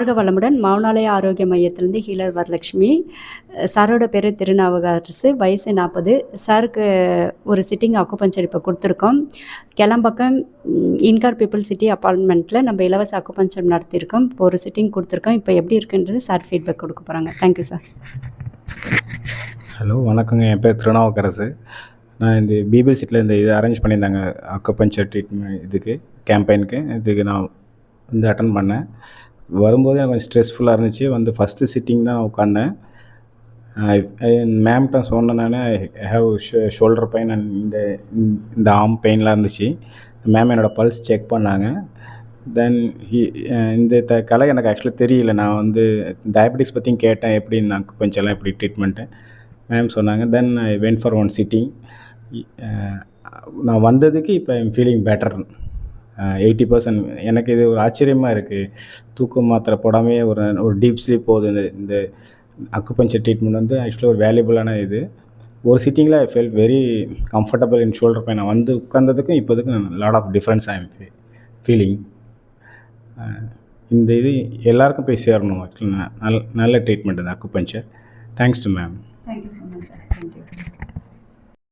வாழ்க வளமுடன். மௌனாலய ஆரோக்கிய மையத்திலேருந்து ஹீலர் வரலட்சுமி. சாரோட பேர் திருநாவுக்கரசு. வயசு 40. சாருக்கு ஒரு சிட்டிங் அக்குபஞ்சர் இப்போ கொடுத்துருக்கோம். கெளம்பக்கம் இன்கார் பீப்புள் சிட்டி அப்பார்ட்மெண்ட்டில் நம்ம இலவச அக்குபஞ்சர் நடத்தியிருக்கோம். இப்போ ஒரு சிட்டிங் கொடுத்துருக்கோம். இப்போ எப்படி இருக்குன்றது சார் ஃபீட்பேக் கொடுக்க போகிறாங்க. Thank you sir. ஹலோ, வணக்கங்க. என் பேர் திருநாவுக்கரசு. நான் இந்த பீபிள் சிட்டியில் இந்த இது அரேஞ்ச் பண்ணியிருந்தாங்க அக்குபஞ்சர் ட்ரீட்மெண்ட் இதுக்கு கேம்பெயினுக்கு. இதுக்கு நான் வந்து அட்டன் பண்ணேன். வரும்போது எனக்கு கொஞ்சம் ஸ்ட்ரெஸ்ஃபுல்லாக இருந்துச்சு. வந்து ஃபஸ்ட்டு சிட்டிங் தான் நான் உட்காந்தேன். மேம்கிட்ட சொன்னேன் நான், I have shoulder pain and இந்த ஆர்ம் பெயின்லாம் இருந்துச்சு. மேம் என்னோடய பல்ஸ் செக் பண்ணாங்க. தென் இந்த கலை எனக்கு ஆக்சுவலாக தெரியல. நான் வந்து டயபெட்டிக்ஸ் பற்றியும் கேட்டேன், எப்படி நான் கொஞ்சம்லாம் எப்படி ட்ரீட்மெண்ட்டு மேம் சொன்னாங்க. Then I went for one sitting. நான் வந்ததுக்கு இப்போ ஐம் ஃபீலிங் பெட்டர் 80%. எனக்கு இது ஒரு ஆச்சரியமாக இருக்குது. தூக்க மாத்திரை போடாமே ஒரு டீப் ஸ்லீப் போகுது. இந்த அக்குபஞ்சர் ட்ரீட்மெண்ட் வந்து ஆக்சுவலாக ஒரு வேல்யூபிளான இது. ஒரு சிட்டிங்கில் I felt very comfortable in shoulder pain. நான் வந்து உட்கார்ந்ததுக்கும் இப்போதுக்கும் lot of difference I am feeling. இந்த இது எல்லாருக்கும் போய் சேரணும். ஆக்சுவலாக நல்ல ட்ரீட்மெண்ட் இந்த acupuncture. Thanks to ma'am. Thank you so much sir. Thank you.